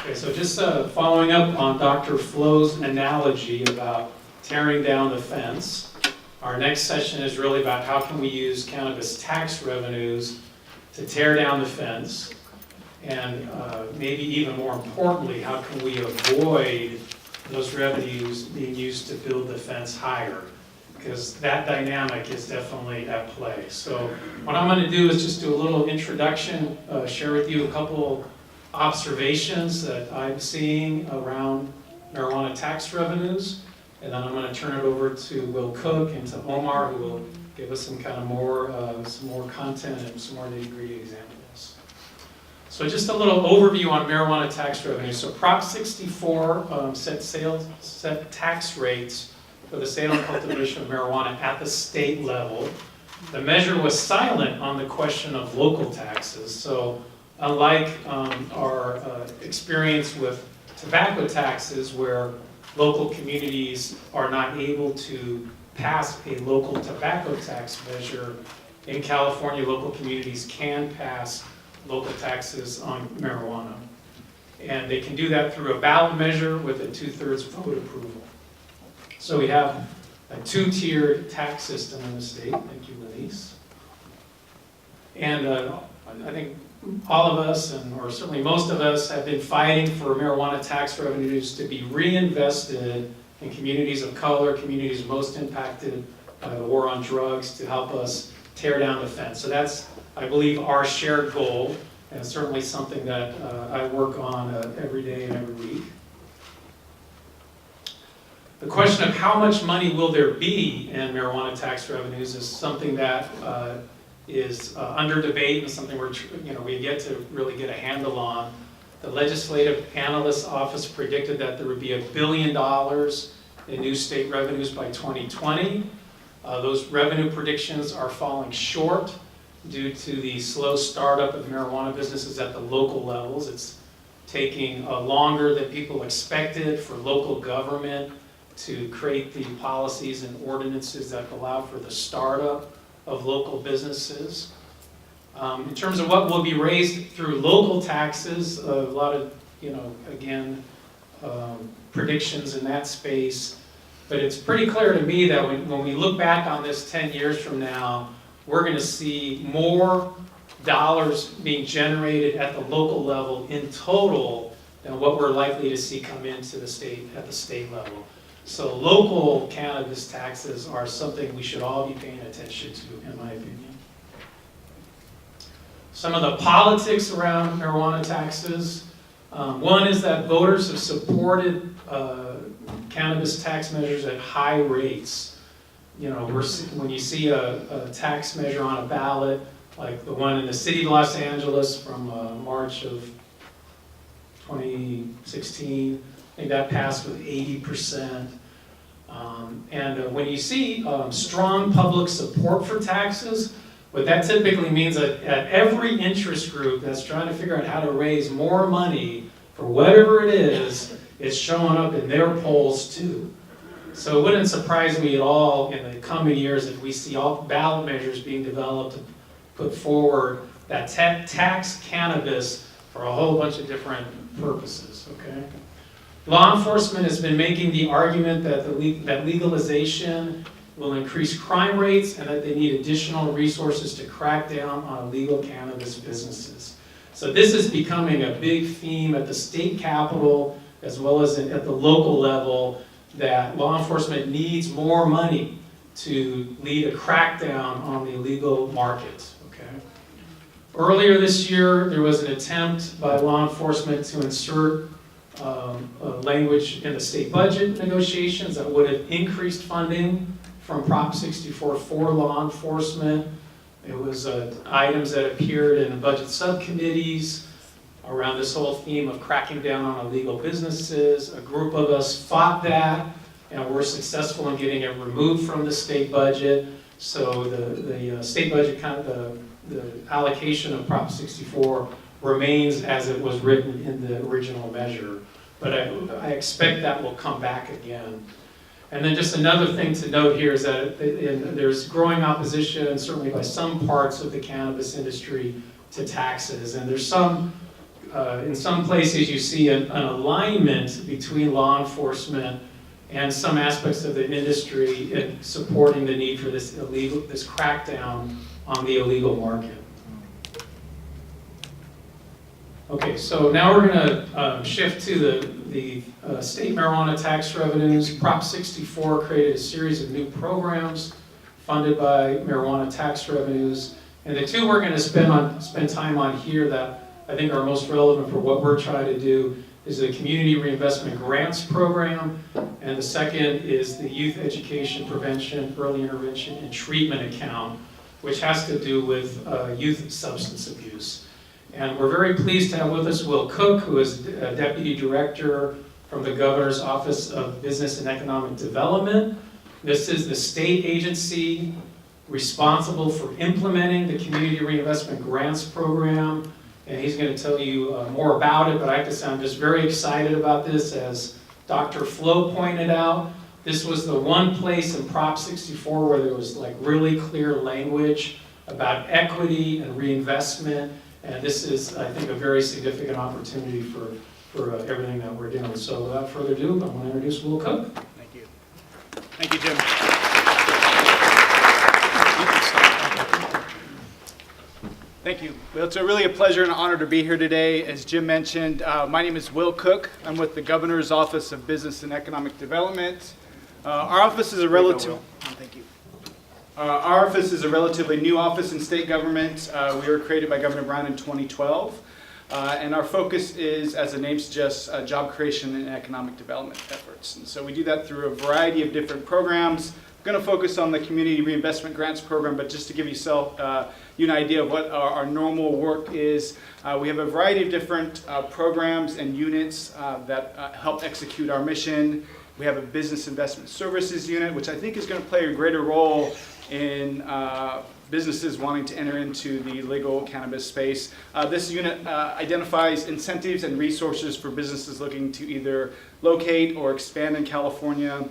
Okay, so just following up on Dr. Flo's analogy about tearing down the fence, our next session is really about how can we use cannabis tax revenues to tear down the fence, and maybe even more importantly, how can we avoid those revenues being used to build the fence higher? Because that dynamic is definitely at play. So what I'm going to do is just do a little introduction, share with you a couple observations that I'm seeing around marijuana tax revenues, and then I'm going to turn it over to Will Koch and to Omar, who will give us some more content and some more nitty-gritty examples. So just a little overview on marijuana tax revenue. So Prop 64 set tax rates for the sale and cultivation of marijuana at the state level. The measure was silent on the question of local taxes. So unlike our experience with tobacco taxes, where local communities are not able to pass a local tobacco tax measure, in California, local communities can pass local taxes on marijuana. And they can do that through a ballot measure with a 2/3 vote approval. So we have a two-tiered tax system in the state. Thank you, Denise. And I think all of us, or certainly most of us, have been fighting for marijuana tax revenues to be reinvested in communities of color, communities most impacted by the war on drugs, to help us tear down the fence. So that's, I believe, our shared goal, and certainly something that I work on every day and every week. The question of how much money will there be in marijuana tax revenues is something that is under debate, and something we get to really get a handle on. The Legislative Analyst's Office predicted that there would be $1 billion in new state revenues by 2020. Those revenue predictions are falling short due to the slow startup of marijuana businesses at the local levels. It's taking longer than people expected for local government to create the policies and ordinances that allow for the startup of local businesses. In terms of what will be raised through local taxes, a lot of, predictions in that space. But it's pretty clear to me that when we look back on this 10 years from now, we're going to see more dollars being generated at the local level in total than what we're likely to see come into the state at the state level. So local cannabis taxes are something we should all be paying attention to, in my opinion. Some of the politics around marijuana taxes. One is that voters have supported cannabis tax measures at high rates. When you see a tax measure on a ballot, like the one in the city of Los Angeles from March of 2016, I think that passed with 80%. And when you see strong public support for taxes, what that typically means that at every interest group that's trying to figure out how to raise more money for whatever it is, it's showing up in their polls too. So it wouldn't surprise me at all in the coming years if we see all ballot measures being developed to put forward that tax cannabis for a whole bunch of different purposes, okay? Law enforcement has been making the argument that that legalization will increase crime rates and that they need additional resources to crack down on illegal cannabis businesses. So this is becoming a big theme at the state capitol as well as at the local level, that law enforcement needs more money to lead a crackdown on the illegal market. Okay? Earlier this year, there was an attempt by law enforcement to insert language in the state budget negotiations that would have increased funding from Prop 64 for law enforcement. It was items that appeared in budget subcommittees around this whole theme of cracking down on illegal businesses. A group of us fought that, and were successful in getting it removed from the state budget. So the state budget, the allocation of Prop 64 remains as it was written in the original measure. But I expect that will come back again. And then just another thing to note here is that there's growing opposition, certainly by some parts of the cannabis industry, to taxes. And there's some in some places you see an alignment between law enforcement and some aspects of the industry in supporting the need for this crackdown on the illegal market. Okay, so now we're going to shift to the state marijuana tax revenues. Prop 64 created a series of new programs funded by marijuana tax revenues. And the two we're going to spend time on here that I think are most relevant for what we're trying to do is the Community Reinvestment Grants Program, and the second is the Youth Education Prevention, Early Intervention, and Treatment Account, which has to do with youth substance abuse. And we're very pleased to have with us Will Koch, who is Deputy Director from the Governor's Office of Business and Economic Development. This is the state agency responsible for implementing the Community Reinvestment Grants Program. And he's going to tell you more about it, but I have to say I'm just very excited about this. As Dr. Flo pointed out, this was the one place in Prop 64 where there was like really clear language about equity and reinvestment. And this is, I think, a very significant opportunity for everything that we're doing. So without further ado, I want to introduce Will Koch. Thank you. Thank you, Jim. Thank you. Well, it's really a pleasure and honor to be here today. As Jim mentioned, my name is Will Koch. I'm with the Governor's Office of Business and Economic Development. Our office is a Our office is a relatively new office in state government. We were created by Governor Brown in 2012. And our focus is, as the name suggests, job creation and economic development efforts. And so we do that through a variety of different programs. I'm going to focus on the Community Reinvestment Grants Program, but just to give you an idea of what our normal work is, we have a variety of different programs and units that help execute our mission. We have a Business Investment Services unit, which I think is going to play a greater role in businesses wanting to enter into the legal cannabis space. This unit identifies incentives and resources for businesses looking to either locate or expand in California.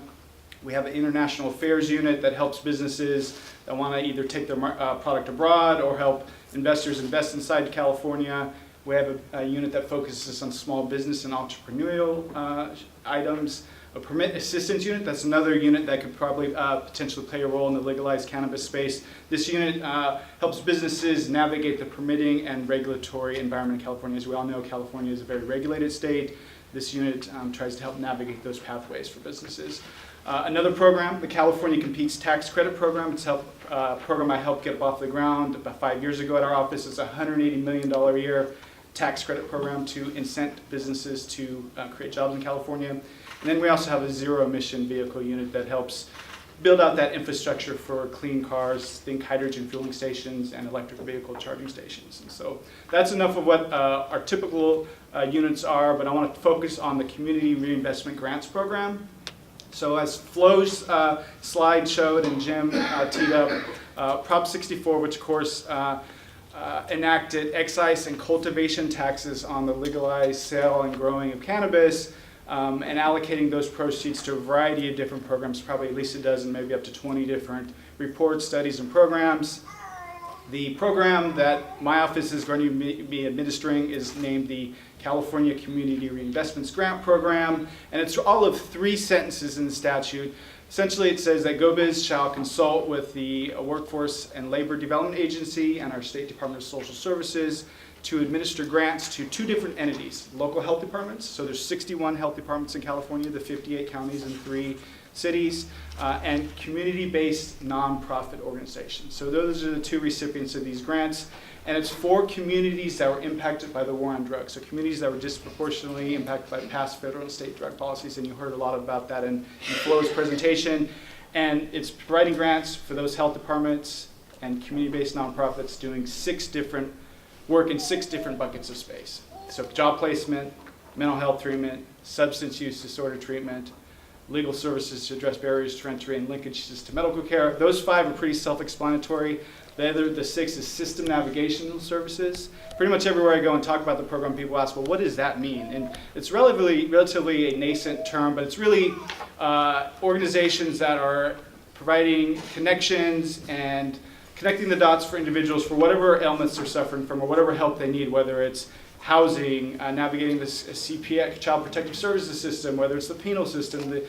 We have an International Affairs unit that helps businesses that want to either take their product abroad or help investors invest inside California. We have a unit that focuses on small business and entrepreneurial items. A permit assistance unit, that's another unit that could probably potentially play a role in the legalized cannabis space. This unit helps businesses navigate the permitting and regulatory environment in California. As we all know, California is a very regulated state. This unit tries to help navigate those pathways for businesses. Another program, the California Competes Tax Credit Program. It's a program I helped get off the ground about 5 years ago at our office. It's a $180 million a year tax credit program to incent businesses to create jobs in California. And then we also have a zero emission vehicle unit that helps build out that infrastructure for clean cars, think hydrogen fueling stations and electric vehicle charging stations. And so that's enough of what our typical units are, but I want to focus on the Community Reinvestment Grants Program. So as Flo's slide showed and Jim teed up, Prop 64, which of course enacted excise and cultivation taxes on the legalized sale and growing of cannabis, and allocating those proceeds to a variety of different programs, probably at least a dozen, maybe up to 20 different reports, studies, and programs. The program that my office is going to be administering is named the California Community Reinvestment Grant Program, and it's all of 3 sentences in the statute. Essentially, it says that GOBiz shall consult with the Workforce and Labor Development Agency and our State Department of Social Services to administer grants to 2 different entities, local health departments, so there's 61 health departments in California, the 58 counties and 3 cities, and community-based nonprofit organizations. So those are the 2 recipients of these grants, and it's for communities that were impacted by the war on drugs, so communities that were disproportionately impacted by past federal and state drug policies, and you heard a lot about that in Flo's presentation. And it's providing grants for those health departments and community-based nonprofits doing 6 different work in 6 different buckets of space. So job placement, mental health treatment, substance use disorder treatment, legal services to address barriers to entry and linkages to medical care. Those 5 are pretty self-explanatory. The 6 is system navigational services. Pretty much everywhere I go and talk about the program, people ask, well, what does that mean? And it's relatively a nascent term, but it's really organizations that are providing connections and connecting the dots for individuals for whatever ailments they're suffering from or whatever help they need, whether it's housing, navigating the CPX, Child Protective Services system, whether it's the penal system, the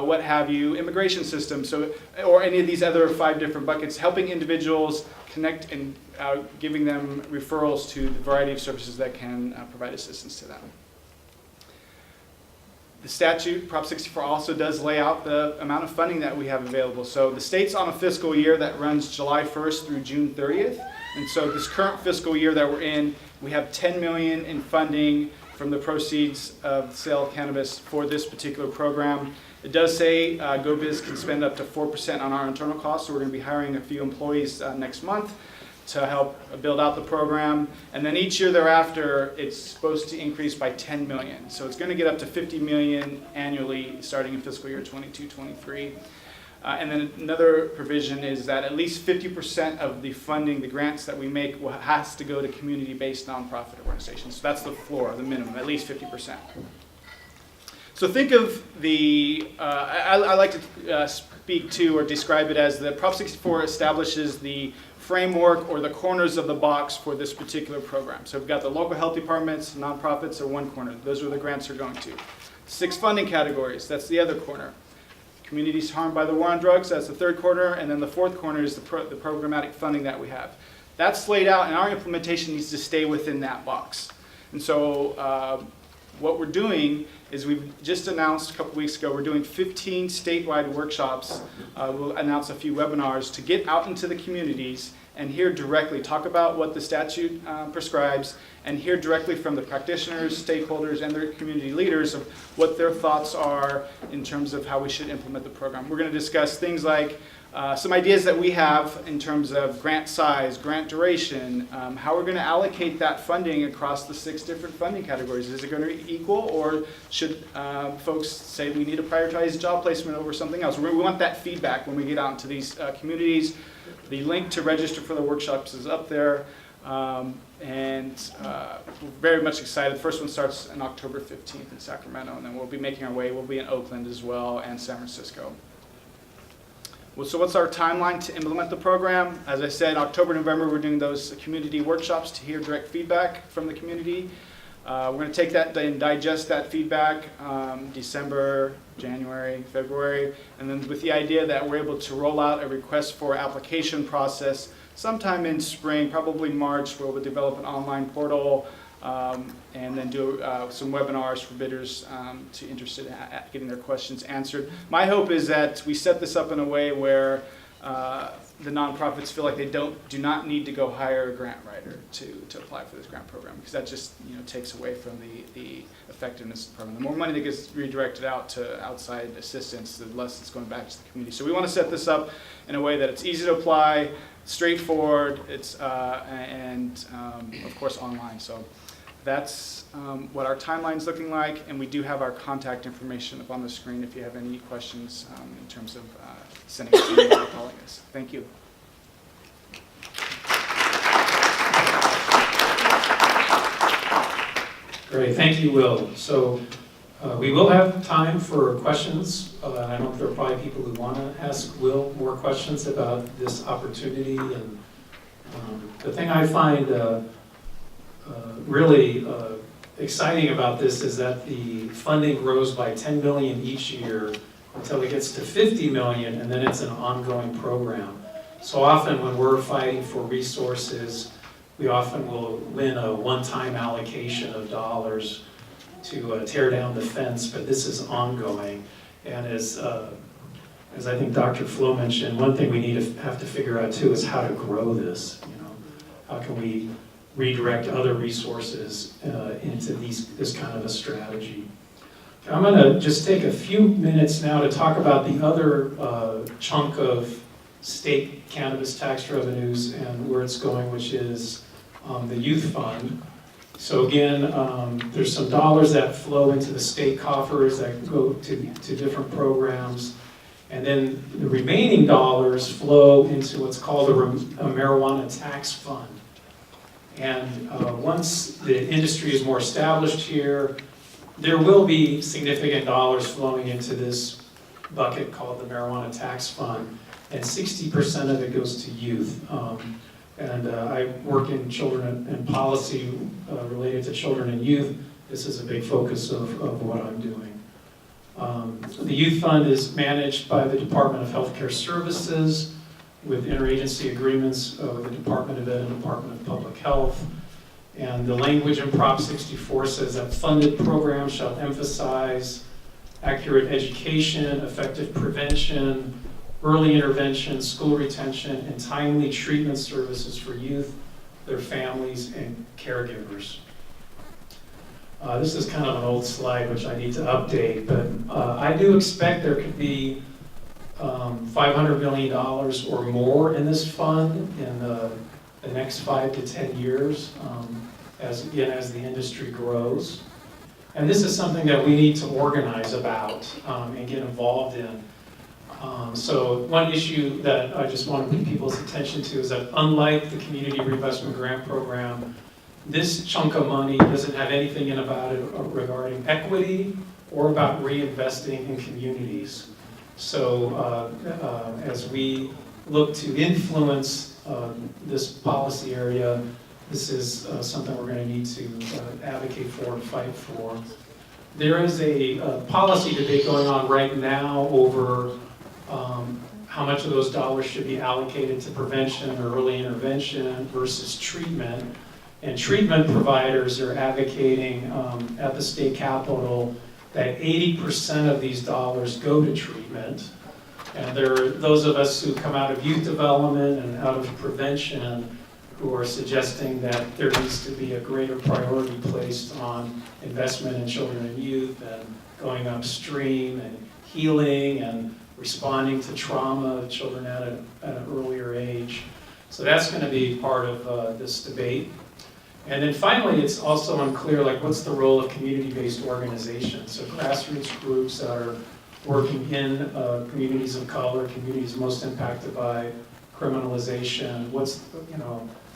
what have you, immigration system, or any of these other 5 different buckets, helping individuals connect and giving them referrals to the variety of services that can provide assistance to them. The statute, Prop 64, also does lay out the amount of funding that we have available. So the state's on a fiscal year that runs July 1st through June 30th. And so this current fiscal year that we're in, we have $10 million in funding from the proceeds of the sale of cannabis for this particular program. It does say GOBiz can spend up to 4% on our internal costs, so we're going to be hiring a few employees next month to help build out the program. And then each year thereafter, it's supposed to increase by $10 million. So it's going to get up to $50 million annually starting in fiscal year 22-23. And then another provision is that at least 50% of the funding, the grants that we make, has to go to community-based nonprofit organizations. So that's the floor, the minimum, at least 50%. So think of the, I like to speak to or describe it as the Prop 64 establishes the framework or the corners of the box for this particular program. So we've got the local health departments, nonprofits are one corner. Those are where the grants are going to. 6 funding categories, that's the other corner. Communities harmed by the war on drugs, that's the third corner. And then the fourth corner is the programmatic funding that we have. That's laid out, and our implementation needs to stay within that box. And so what we're doing is we've just announced a couple weeks ago, we're doing 15 statewide workshops. We'll announce a few webinars to get out into the communities and hear directly, talk about what the statute prescribes, and hear directly from the practitioners, stakeholders, and their community leaders of what their thoughts are in terms of how we should implement the program. We're going to discuss things like some ideas that we have in terms of grant size, grant duration, how we're going to allocate that funding across the 6 different funding categories. Is it going to be equal, or should folks say we need to prioritize job placement over something else? We want that feedback when we get out into these communities. The link to register for the workshops is up there, and we're very much excited. The first one starts on October 15th in Sacramento, and then we'll be making our way. We'll be in Oakland as well, and San Francisco. Well, so what's our timeline to implement the program? As I said, October, November, we're doing those community workshops to hear direct feedback from the community. We're going to take that and digest that feedback December, January, February, and then with the idea that we're able to roll out a request for application process sometime in spring, probably March, where we'll develop an online portal and then do some webinars for bidders to interested in getting their questions answered. My hope is that we set this up in a way where the nonprofits feel like they do not need to go hire a grant writer to apply for this grant program, because that just takes away from the effectiveness of the program. The more money that gets redirected out to outside assistance, the less it's going back to the community. So we want to set this up in a way that it's easy to apply, straightforward, and of course online. So that's what our timeline's looking like, and we do have our contact information up on the screen if you have any questions in terms of sending us an email or calling us. Thank you. Great, thank you, Will. So we will have time for questions. I know there are probably people who want to ask Will more questions about this opportunity. And the thing I find really exciting about this is that the funding grows by $10 million each year until it gets to $50 million, and then it's an ongoing program. So often when we're fighting for resources, we often will win a one-time allocation of dollars to tear down the fence, but this is ongoing. And as I think Dr. Flo mentioned, one thing we have to figure out too is how to grow this. How can we redirect other resources into this kind of a strategy. I'm going to just take a few minutes now to talk about the other chunk of state cannabis tax revenues and where it's going, which is the youth fund. So again, there's some dollars that flow into the state coffers that go to different programs. And then the remaining dollars flow into what's called a marijuana tax fund. And once the industry is more established here, there will be significant dollars flowing into this bucket called the marijuana tax fund, and 60% of it goes to youth. And I work in children and policy related to children and youth. This is a big focus of what I'm doing. The Youth Fund is managed by the Department of Healthcare Services with interagency agreements with the Department of Ed and Department of Public Health. And the language in Prop 64 says that funded programs shall emphasize accurate education, effective prevention, early intervention, school retention, and timely treatment services for youth, their families, and caregivers. This is kind of an old slide which I need to update, but I do expect there could be $500 million or more in this fund in the next 5 to 10 years as the industry grows. And this is something that we need to organize about and get involved in. So one issue that I just want to bring people's attention to is that unlike the Community Reinvestment Grant Program, this chunk of money doesn't have anything in about it regarding equity or about reinvesting in communities. So as we look to influence this policy area, this is something we're going to need to advocate for and fight for. There is a policy debate going on right now over how much of those dollars should be allocated to prevention or early intervention versus treatment. And treatment providers are advocating at the state capitol that 80% of these dollars go to treatment. And there are those of us who come out of youth development and out of prevention who are suggesting that there needs to be a greater priority placed on investment in children and youth and going upstream and healing and responding to trauma of children at an earlier age. So that's going to be part of this debate. And then finally, it's also unclear, like, what's the role of community-based organizations? So grassroots groups that are working in communities of color, communities most impacted by criminalization.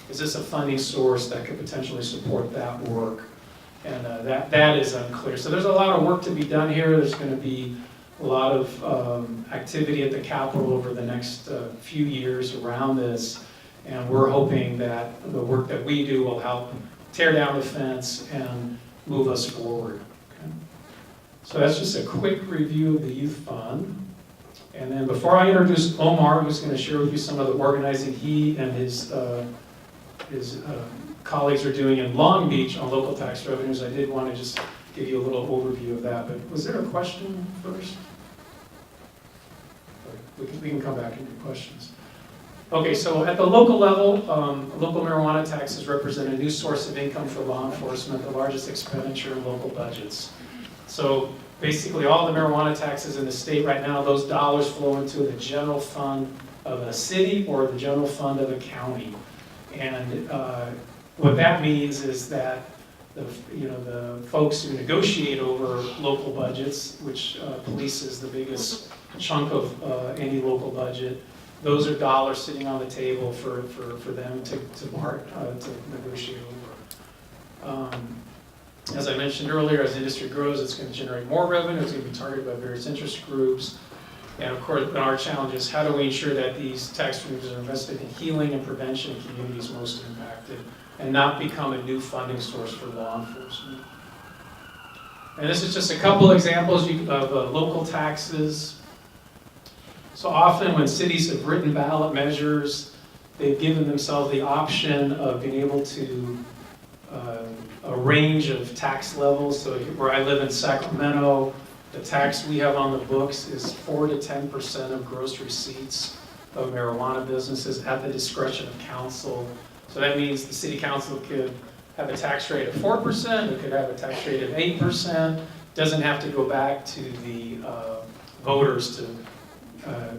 Is this a funding source that could potentially support that work? And that is unclear. So there's a lot of work to be done here. There's going to be a lot of activity at the Capitol over the next few years around this. And we're hoping that the work that we do will help tear down the fence and move us forward. Okay? So that's just a quick review of the Youth Fund. And then before I introduce Omar, who's going to share with you some of the organizing he and his colleagues are doing in Long Beach on local tax revenues, I did want to just give you a little overview of that. But was there a question first? We can come back and do questions. Okay, so at the local level, local marijuana taxes represent a new source of income for law enforcement, the largest expenditure in local budgets. So basically all the marijuana taxes in the state right now, those dollars flow into the general fund of a city or the general fund of a county. And what that means is that the folks who negotiate over local budgets, which police is the biggest chunk of any local budget, those are dollars sitting on the table for them to negotiate over. As I mentioned earlier, as the industry grows, it's going to generate more revenue. It's going to be targeted by various interest groups. And of course, our challenge is how do we ensure that these tax revenues are invested in healing and prevention in communities most impacted and not become a new funding source for law enforcement. And this is just a couple examples of local taxes. So often when cities have written ballot measures, they've given themselves the option of being able to a range of tax levels. So where I live in Sacramento, the tax we have on the books is 4 to 10% of gross receipts of marijuana businesses at the discretion of council. So that means the city council could have a tax rate of 4%, it could have a tax rate of 8%, doesn't have to go back to the voters to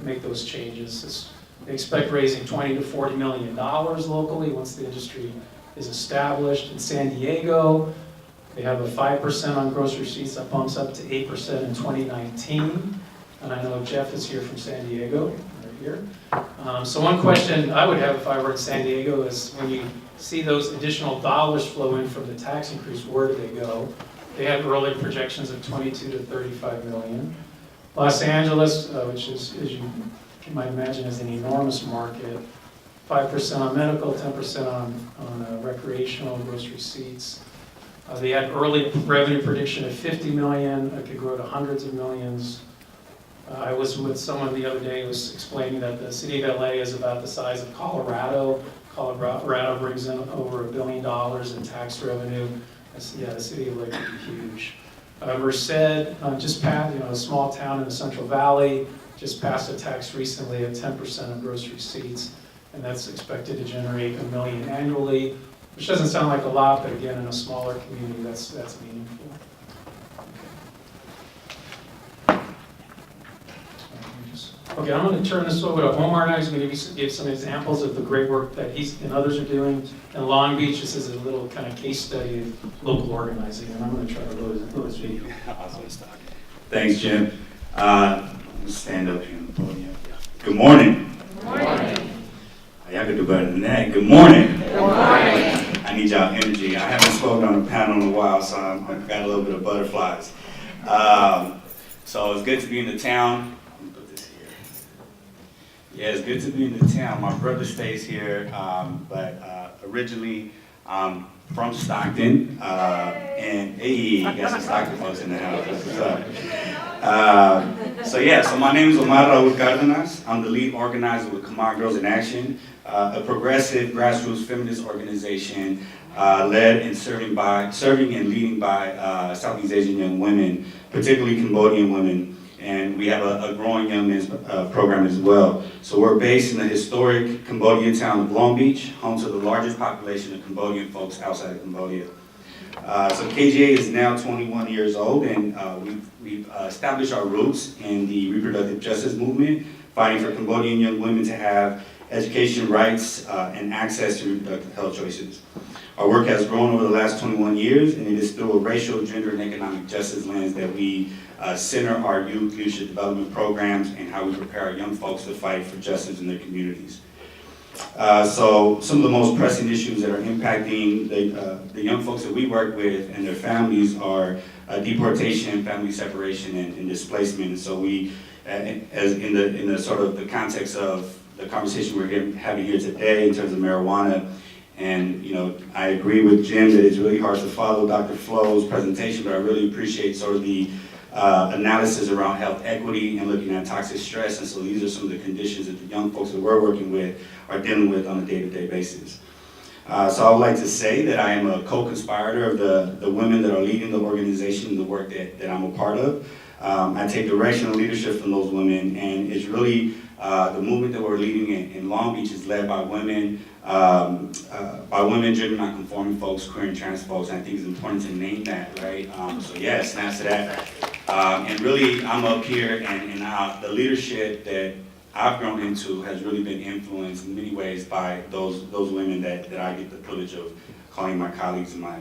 make those changes. They expect raising $20 to $40 million locally once the industry is established. In San Diego, they have a 5% on gross receipts that bumps up to 8% in 2019. And I know Jeff is here from San Diego, right here. So one question I would have if I were in San Diego is when you see those additional dollars flow in from the tax increase, where do they go? They have early projections of 22 to 35 million. Los Angeles, which is, as you might imagine, is an enormous market, 5% on medical, 10% on recreational, gross receipts. They had early revenue prediction of 50 million. It could grow to hundreds of millions. I was with someone the other day who was explaining that the city of LA is about the size of Colorado. Colorado brings in over $1 billion in tax revenue. Yeah, the city of LA could be huge. Merced just passed, a small town in the Central Valley, just passed a tax recently at 10% of gross receipts, and that's expected to generate $1 million annually, which doesn't sound like a lot, but again, in a smaller community, that's meaningful. Okay, I'm going to turn this over to Omar now. He's going to give some examples of the great work that he and others are doing in Long Beach. This is a little kind of case study of local organizing, and I'm going to try to load his video. Awesome. Thanks, Jim. I'm going to stand up here on the podium. Good morning. Good morning. Y'all can do better than that. Good morning. Good morning. I need y'all energy. I haven't spoken on a panel in a while, so I've got a little bit of butterflies. So it's good to be in the town. Yeah, it's good to be in the town. My brother stays here, but originally I'm from Stockton, and hey, got some Stockton folks in the house. That's what's up. So my name is Omar with Cardenas. I'm the lead organizer with Khmer Girls in Action, a progressive grassroots feminist organization led and serving and leading by Southeast Asian young women, particularly Cambodian women. And we have a growing young men's program as well. So we're based in the historic Cambodian town of Long Beach, home to the largest population of Cambodian folks outside of Cambodia. So KGA is now 21 years old, and we've established our roots in the reproductive justice movement, fighting for Cambodian young women to have education rights and access to reproductive health choices. Our work has grown over the last 21 years, and it is through a racial, gender, and economic justice lens that we center our youth leadership development programs and how we prepare our young folks to fight for justice in their communities. So some of the most pressing issues that are impacting the young folks that we work with and their families are deportation, family separation, and displacement. And so we, as in the sort of the context of the conversation we're having here today in terms of marijuana, and I agree with Jim that it's really hard to follow Dr. Flo's presentation, but I really appreciate sort of the analysis around health equity and looking at toxic stress. And so these are some of the conditions that the young folks that we're working with are dealing with on a day-to-day basis. So I would like to say that I am a co-conspirator of the women that are leading the organization and the work that I'm a part of. I take direction and leadership from those women, and it's really the movement that we're leading in Long Beach is led by women, gender non-conforming folks, queer and trans folks, and I think it's important to name that, right? So yeah, snaps to that. And really, I'm up here, and the leadership that I've grown into has really been influenced in many ways by those women that I get the privilege of calling my colleagues and my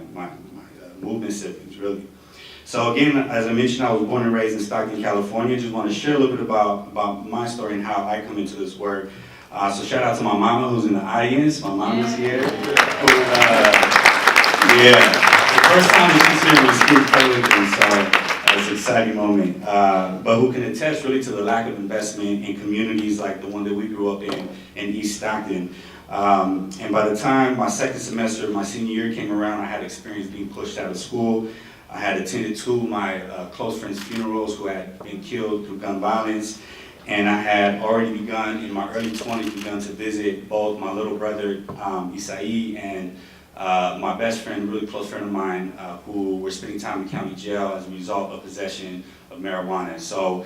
movement siblings, really. So again, as I mentioned, I was born and raised in Stockton, California. Just want to share a little bit about my story and how I come into this work. So shout out to my mama who's in the audience. My mama's here. The first time that she's here we speak publicly, so it's an exciting moment. But who can attest really to the lack of investment in communities like the one that we grew up in East Stockton. And by the time my second semester, my senior year came around, I had experience being pushed out of school. I had attended two of my close friends' funerals who had been killed through gun violence. And I had already begun, in my early 20s, to visit both my little brother, Isai, and my best friend, a really close friend of mine, who were spending time in county jail as a result of possession of marijuana. So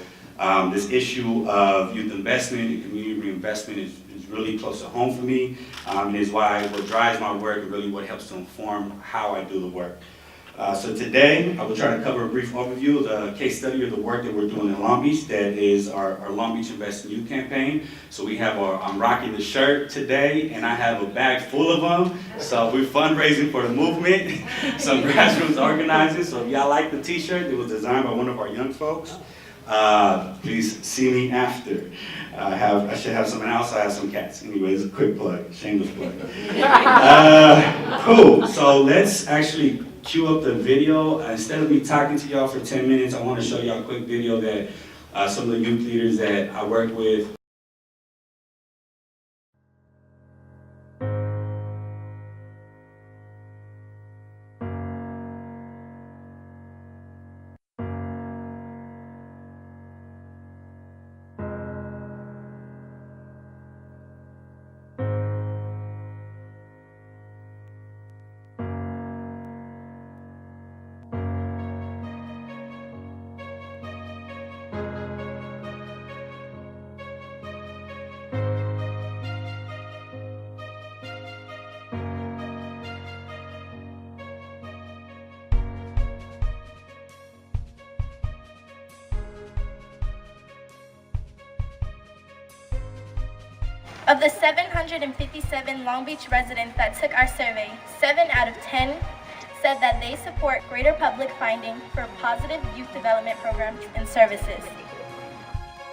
this issue of youth investment and community reinvestment is really close to home for me, and is why what drives my work and really what helps to inform how I do the work. So today, I will try to cover a brief overview of the case study of the work that we're doing in Long Beach. That is our Long Beach Invest in Youth campaign. So we have I'm rocking the shirt today, and I have a bag full of them. So we're fundraising for the movement, some grassroots organizing. So if y'all like the t-shirt, it was designed by one of our young folks. Please see me after. I should have some else. I have some cats. Anyways, a quick plug, shameless plug. Cool. So let's actually cue up the video. Instead of me talking to y'all for 10 minutes, I want to show y'all a quick video that some of the youth leaders that I work with Of the 757 Long Beach residents that took our survey, 7 out of 10 said that they support greater public funding for positive youth development programs and services.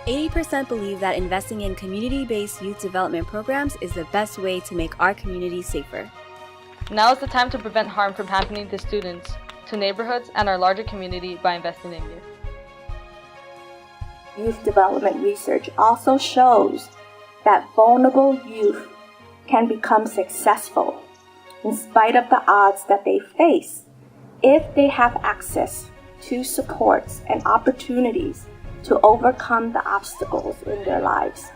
80% believe that investing in community-based youth development programs is the best way to make our community safer. Now is the time to prevent harm from happening to students, to neighborhoods, and our larger community by investing in youth. Youth development research also shows that vulnerable youth can become successful in spite of the odds that they face if they have access to supports and opportunities to overcome the obstacles in their lives.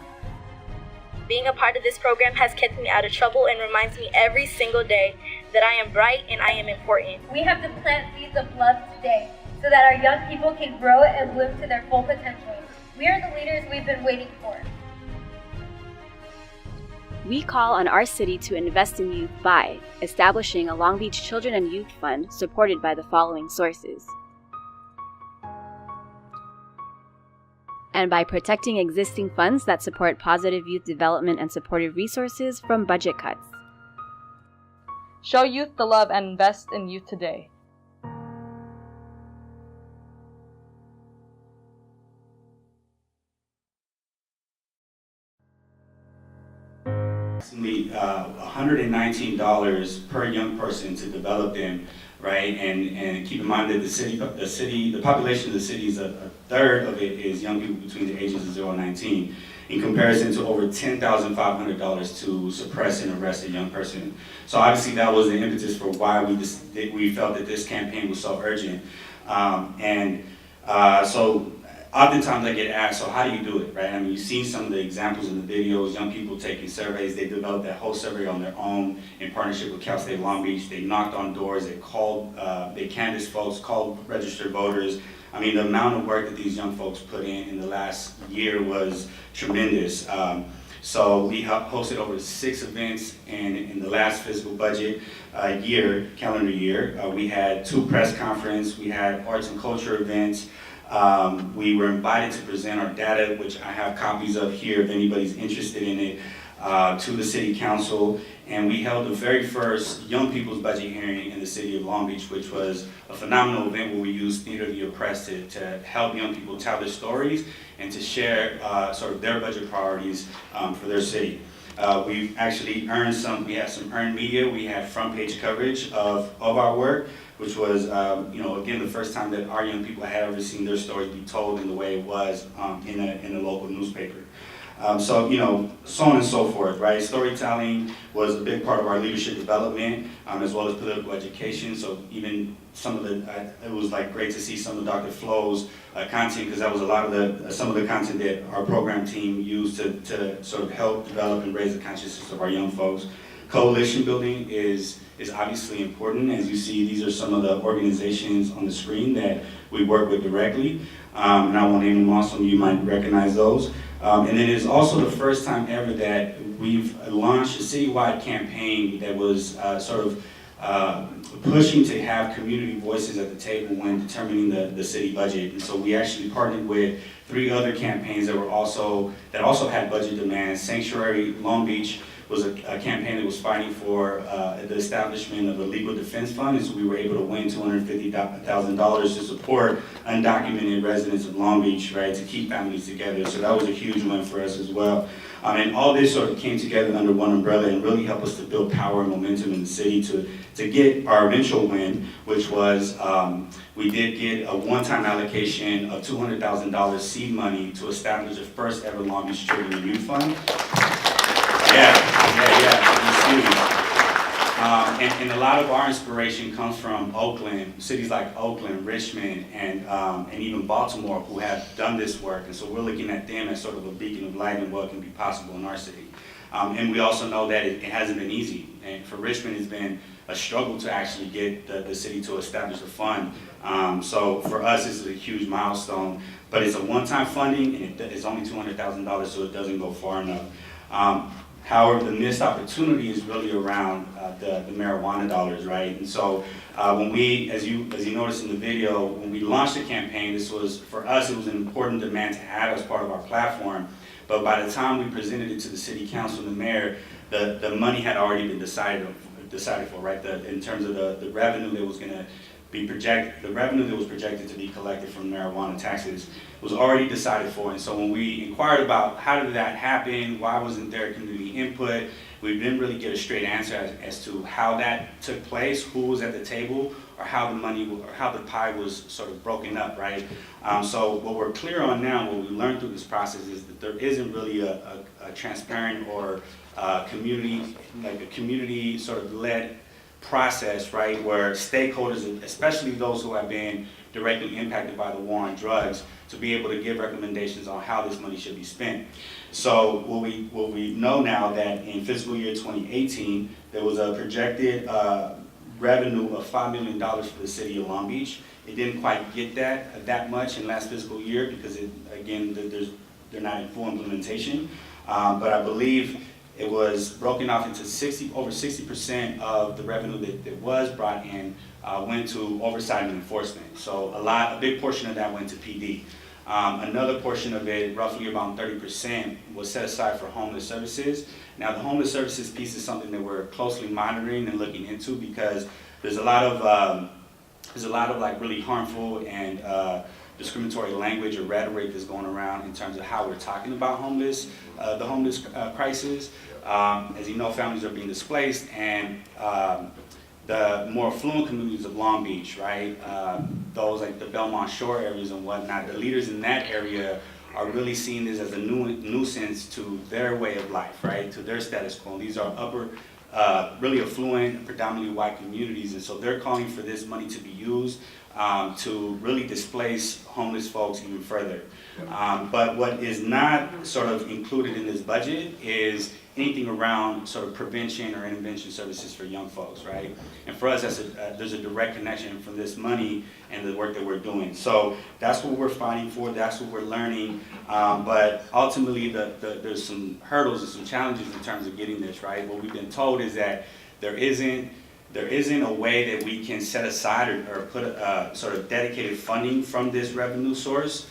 Being a part of this program has kept me out of trouble and reminds me every single day that I am bright and I am important. We have to plant seeds of love today so that our young people can grow and bloom to their full potential. We are the leaders we've been waiting for. We call on our city to invest in youth by establishing a Long Beach Children and Youth Fund supported by the following sources. And by protecting existing funds that support positive youth development and supportive resources from budget cuts. Show youth the love and invest in youth today. $119 per young person to develop them, right? And keep in mind that the population of the city is a third of it is young people between the ages of 0 and 19, in comparison to over $10,500 to suppress and arrest a young person. So obviously that was the impetus for why we felt that this campaign was so urgent. So oftentimes I get asked, so how do you do it, right? I mean, you've seen some of the examples in the videos, young people taking surveys. They developed that whole survey on their own in partnership with Cal State Long Beach. They knocked on doors, they canvassed folks, called registered voters. I mean, the amount of work that these young folks put in the last year was tremendous. So we hosted over 6 events in the last fiscal budget calendar year. We had 2 press conferences, we had arts and culture events. We were invited to present our data, which I have copies of here if anybody's interested in it, to the city council. And we held the very first Young People's Budget hearing in the city of Long Beach, which was a phenomenal event where we used Theater of the Oppressed to help young people tell their stories and to share sort of their budget priorities for their city. We've actually we had some earned media. We had front page coverage of our work, which was, again, the first time that our young people had ever seen their stories be told in the way it was in a local newspaper. So on and so forth, right? Storytelling was a big part of our leadership development, as well as political education. So even it was like great to see some of Dr. Flo's content, because that was a lot of some of the content that our program team used to sort of help develop and raise the consciousness of our young folks. Coalition building is obviously important. As you see, these are some of the organizations on the screen that we work with directly. And I won't name them all, some of you might recognize those. And then it's also the first time ever that we've launched a citywide campaign that was pushing to have community voices at the table when determining the city budget. And so we actually partnered with 3 other campaigns that also had budget demands. Sanctuary Long Beach was a campaign that was fighting for the establishment of a legal defense fund, and so we were able to win $250,000 to support undocumented residents of Long Beach, right, to keep families together. So that was a huge win for us as well. And all this sort of came together under one umbrella and really helped us to build power and momentum in the city to get our eventual win, which was we did get a one-time allocation of $200,000 seed money to establish the first ever Long Beach Children and Youth Fund. And a lot of our inspiration comes from Oakland, cities like Oakland, Richmond, and even Baltimore, who have done this work. And so we're looking at them as sort of a beacon of light and what can be possible in our city. And we also know that it hasn't been easy. And for Richmond, it's been a struggle to actually get the city to establish a fund. So for us, this is a huge milestone. But it's a one-time funding, and it's only $200,000, so it doesn't go far enough. However, the missed opportunity is really around the marijuana dollars, right? And so when we, as you noticed in the video, when we launched the campaign, this was, for us, it was an important demand to add as part of our platform. But by the time we presented it to the city council and the mayor, the money had already been decided for, right? In terms of the revenue that was going to be projected, the revenue that was projected to be collected from marijuana taxes was already decided for. And so when we inquired about how did that happen, why wasn't there community input, we didn't really get a straight answer as to how that took place, who was at the table, or how the money, or how the pie was sort of broken up, right? So what we're clear on now, what we learned through this process, is that there isn't really a transparent or community, like a community sort of led process, right, where stakeholders, especially those who have been directly impacted by the war on drugs, to be able to give recommendations on how this money should be spent. So what we know now that in fiscal year 2018, there was a projected revenue of $5 million for the city of Long Beach. It didn't quite get that much in last fiscal year because they're not in full implementation. But I believe it was broken off into over 60% of the revenue that was brought in went to oversight and enforcement. So a big portion of that went to PD. Another portion of it, roughly about 30%, was set aside for homeless services. Now the homeless services piece is something that we're closely monitoring and looking into because there's a lot of like really harmful and discriminatory language or rhetoric that's going around in terms of how we're talking about the homeless crisis. As you know, families are being displaced, and the more affluent communities of Long Beach, right, those like the Belmont Shore areas and whatnot, the leaders in that area are really seeing this as a nuisance to their way of life, right, to their status quo. And these are really affluent, predominantly white communities, and so they're calling for this money to be used to really displace homeless folks even further. But what is not sort of included in this budget is anything around sort of prevention or intervention services for young folks, right? And for us, there's a direct connection from this money and the work that we're doing. So that's what we're fighting for, that's what we're learning, but ultimately there's some hurdles and some challenges in terms of getting this, right? What we've been told is that there isn't a way that we can set aside or put sort of dedicated funding from this revenue source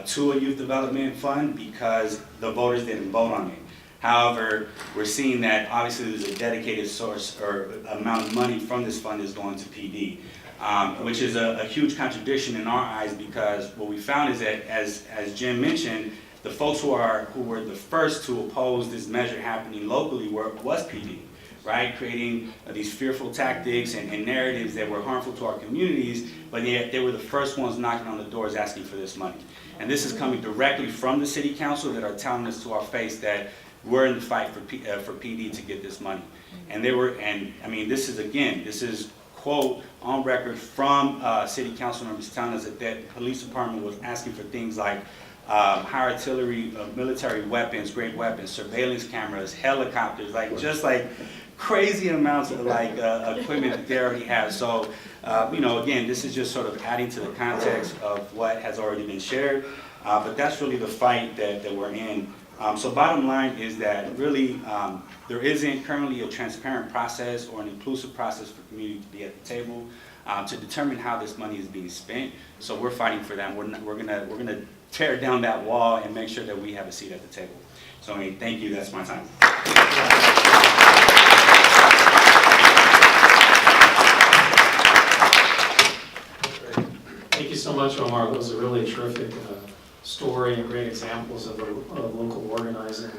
to a youth development fund because the voters didn't vote on it. However, we're seeing that obviously there's a dedicated source or amount of money from this fund is going to PD, which is a huge contradiction in our eyes because what we found is that, as Jim mentioned, the folks who were the first to oppose this measure happening locally was PD. Right, creating these fearful tactics and narratives that were harmful to our communities, but yet they were the first ones knocking on the doors asking for this money. And this is coming directly from the city council that are telling us to our face that we're in the fight for PD to get this money. And I mean, this is quote on record from city council members telling us that the police department was asking for things like high artillery, military weapons, great weapons, surveillance cameras, helicopters, just crazy amounts of equipment that they already have. So, again, this is just sort of adding to the context of what has already been shared, but that's really the fight that we're in. So bottom line is that really there isn't currently a transparent process or an inclusive process for community to be at the table to determine how this money is being spent. So we're fighting for that. We're gonna tear down that wall and make sure that we have a seat at the table. So thank you. That's my time. Thank you so much, Omar. That was a really terrific story and great examples of local organizing.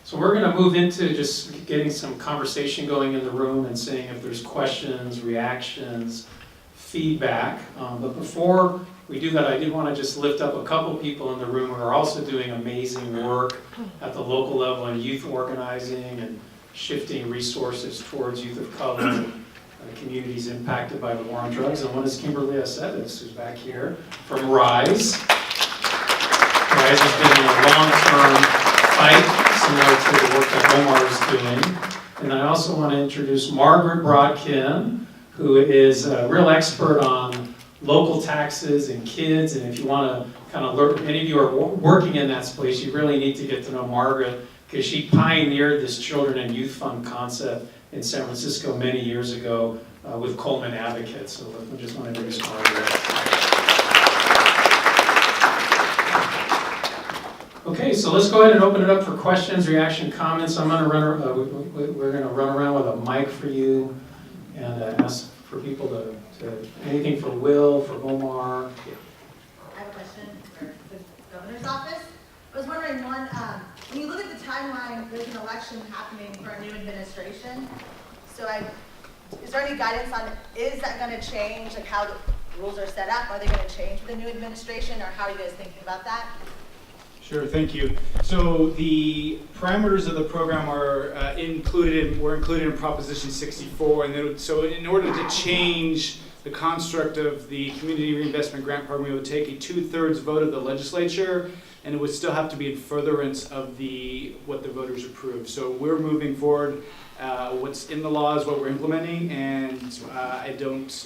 So we're going to move into just getting some conversation going in the room and seeing if there's questions, reactions, feedback. But before we do that, I did want to just lift up a couple people in the room who are also doing amazing work at the local level in youth organizing and shifting resources towards youth of color and communities impacted by the war on drugs. And one is Kimberly Aceves, who's back here from RISE. RISE has been in a long-term fight, similar to the work that Omar is doing. And I also want to introduce Margaret Brodkin, who is a real expert on local taxes and kids. And if you want to kind of learn, many of you are working in that space, you really need to get to know Margaret, because she pioneered this Children and Youth Fund concept in San Francisco many years ago with Coleman Advocates. So I just want to introduce Margaret. Okay, so let's go ahead and open it up for questions, reaction, comments. I'm going to we're going to run around with a mic for you and ask for people to anything for Will, for Omar. Yeah. I have a question for the governor's office. I was wondering, one, when you look at the timeline, there's an election happening for a new administration. So is there any guidance on, is that going to change, like how the rules are set up? Are they going to change with the new administration, or how are you guys thinking about that? Sure, thank you. So the parameters of the program are included in Proposition 64, and so in order to change the construct of the Community Reinvestment Grant Program, it would take a 2/3 vote of the legislature, and it would still have to be in furtherance of what the voters approve. So we're moving forward. What's in the law is what we're implementing, and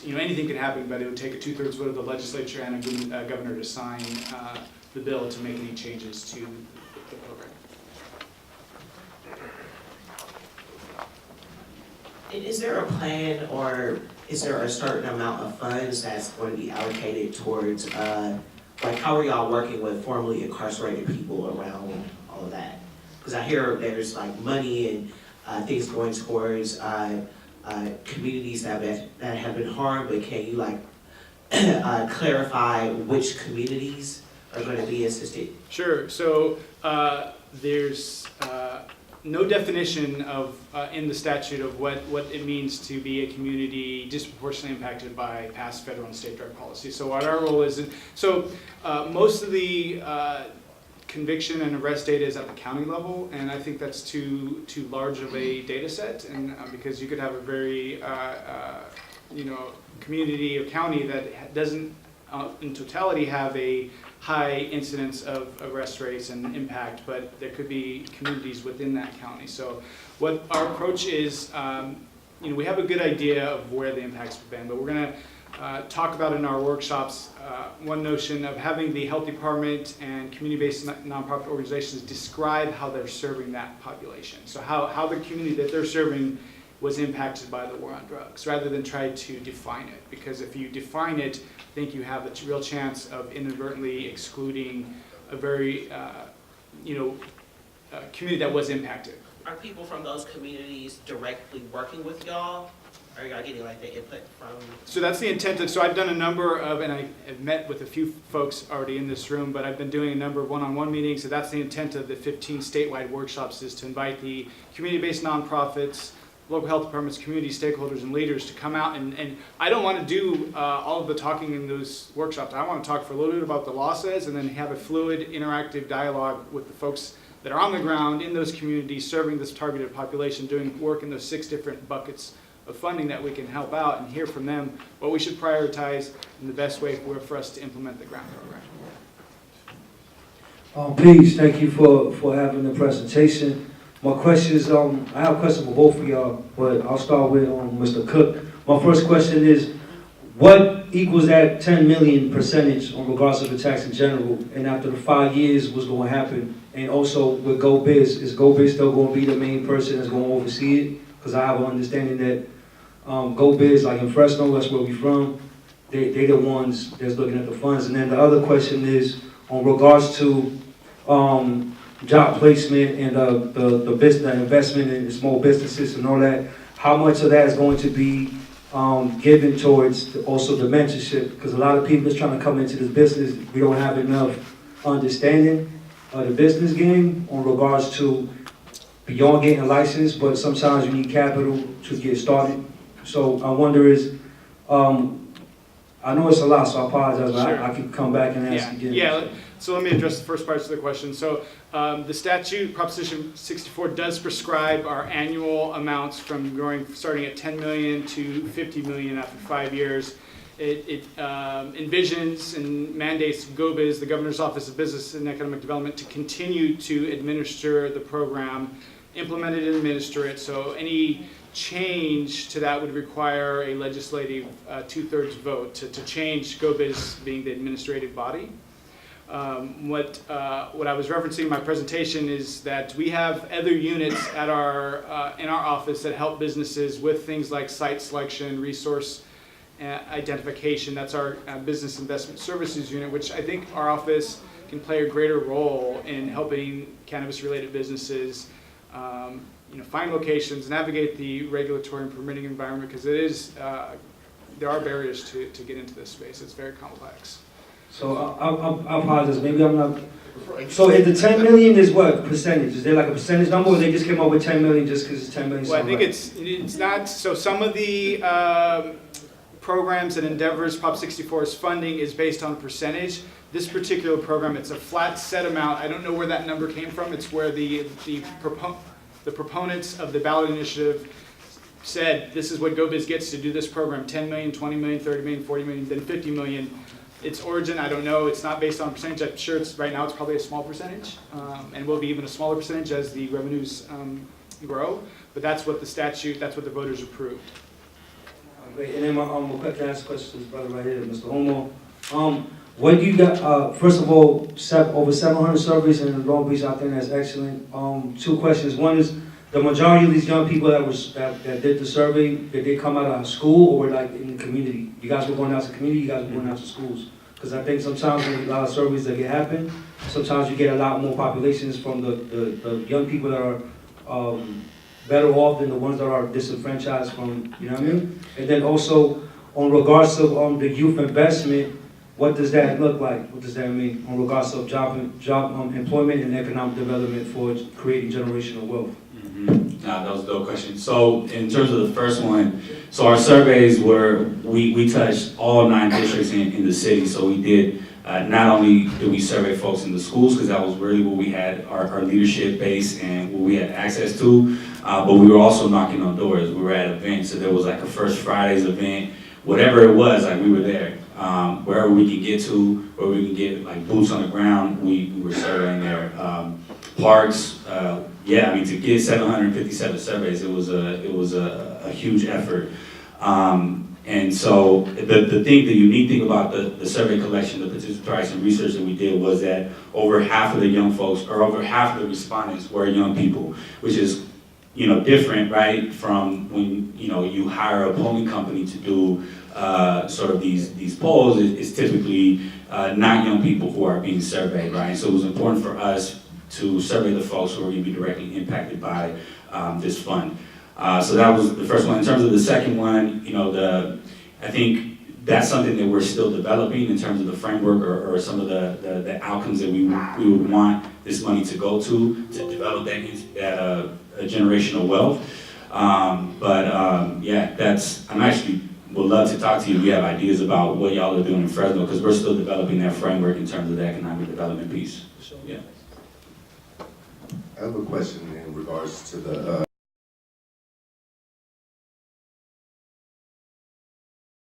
anything could happen, but it would take a 2/3 vote of the legislature and a governor to sign the bill to make any changes to the program. And is there a plan, or is there a certain amount of funds that's going to be allocated towards, like how are y'all working with formerly incarcerated people around all of that? Because I hear there's like money and things going towards communities that have been harmed, but can you like clarify which communities are going to be assisted? Sure. So there's no definition of in the statute of what it means to be a community disproportionately impacted by past federal and state drug policy. So what our role is, most of the conviction and arrest data is at the county level, and I think that's too large of a data set, and because you could have a very community or county that doesn't in totality have a high incidence of arrest rates and impact, but there could be communities within that county. So what our approach is, we have a good idea of where the impacts have been, but we're going to talk about in our workshops one notion of having the health department and community-based nonprofit organizations describe how they're serving that population. So how the community that they're serving was impacted by the war on drugs, rather than try to define it. Because if you define it, I think you have a real chance of inadvertently excluding a very, community that was impacted. Are people from those communities directly working with y'all? Or are y'all getting like the input from? So that's the intent. So I've done a number of, and I have met with a few folks already in this room, but I've been doing a number of one-on-one meetings. So that's the intent of the 15 statewide workshops, is to invite the community-based nonprofits, local health departments, community stakeholders, and leaders to come out. And I don't want to do all of the talking in those workshops. I want to talk for a little bit about the law says, and then have a fluid, interactive dialogue with the folks that are on the ground in those communities, serving this targeted population, doing work in those 6 different buckets of funding that we can help out, and hear from them what we should prioritize and the best way for us to implement the grant program. Please, thank you for having the presentation. My question is, I have a question for both of y'all, but I'll start with Mr. Cook. My first question is, what equals that 10 million percentage on regards to the tax in general, and after the 5 years, what's going to happen? And also with GOBiz, is GOBiz still going to be the main person that's going to oversee it? Because I have an understanding that GOBiz, like in Fresno, that's where we're from, they're the ones that's looking at the funds. And then the other question is, on regards to job placement and the business investment in small businesses and all that, how much of that is going to be given towards also the mentorship? Because a lot of people is trying to come into this business, we don't have enough understanding of the business game on regards to beyond getting a license, but sometimes you need capital to get started. So I wonder I know it's a lot, so I apologize, but Sure. I can come back and ask again. Yeah. So let me address the first part of the question. So the statute, Proposition 64, does prescribe our annual amounts from starting at 10 million to 50 million after 5 years. It envisions and mandates GOBiz, the Governor's Office of Business and Economic Development, to continue to administer the program, implement it and administer it. So any change to that would require a legislative 2/3 vote to change GOBiz being the administrative body. What I was referencing in my presentation is that we have other units at in our office that help businesses with things like site selection, resource identification. That's our business investment services unit, which I think our office can play a greater role in helping cannabis-related businesses find locations, navigate the regulatory and permitting environment, because there are barriers to get into this space. It's very complex. So I apologize, maybe I'm not. So if the 10 million is what percentage? Is there like a percentage number, or they just came up with 10 million just because it's 10 million? Well, I think it's not. So some of the programs and endeavors Prop 64 is funding is based on percentage. This particular program, it's a flat set amount. I don't know where that number came from. It's where the proponents of the ballot initiative said this is what GOBiz gets to do this program: 10 million, 20 million, 30 million, 40 million, then 50 million. Its origin, I don't know. It's not based on percentage. I'm sure right now it's probably a small percentage, and will be even a smaller percentage as the revenues grow. But that's what the statute, that's what the voters approved. Great. And then my quick last question to this brother right here, Mr. Omar. What do you got? First of all, over 700 surveys in Long Beach. I think that's excellent. Two questions. One is, the majority of these young people that did the survey, did they come out of school or were like in the community? You guys were going out to the community, you guys were going out to schools? Because I think sometimes when a lot of surveys that happen, sometimes you get a lot more populations from the young people that are better off than the ones that are disenfranchised from, you know what I mean? And then also, on regards of the youth investment, what does that look like? What does that mean on regards of job employment and economic development for creating generational wealth? That was a dope question. So in terms of the first one, so our surveys we touched all 9 districts in the city. So we did, not only did we survey folks in the schools, because that was really what we had our leadership base and what we had access to, but we were also knocking on doors. We were at events, so there was like a First Fridays event, whatever it was, like we were there. Wherever we could get to, where we could get like boots on the ground, we were surveying there. Parks, yeah, I mean, to get 757 surveys, it was a huge effort. And so the unique thing about the survey collection, the participatory and research that we did was that over half of the young folks, or over half of the respondents were young people, which is, different, right, from when, you hire a polling company to do sort of these polls. It's typically not young people who are being surveyed, right? So it was important for us to survey the folks who are going to be directly impacted by this fund. So that was the first one. In terms of the second one, I think that's something that we're still developing in terms of the framework or some of the outcomes that we would want this money to go to develop that generational wealth. Yeah, I'm actually would love to talk to you. We have ideas about what y'all are doing in Fresno, because we're still developing that framework in terms of the economic development piece. Yeah. I have a question in regards to the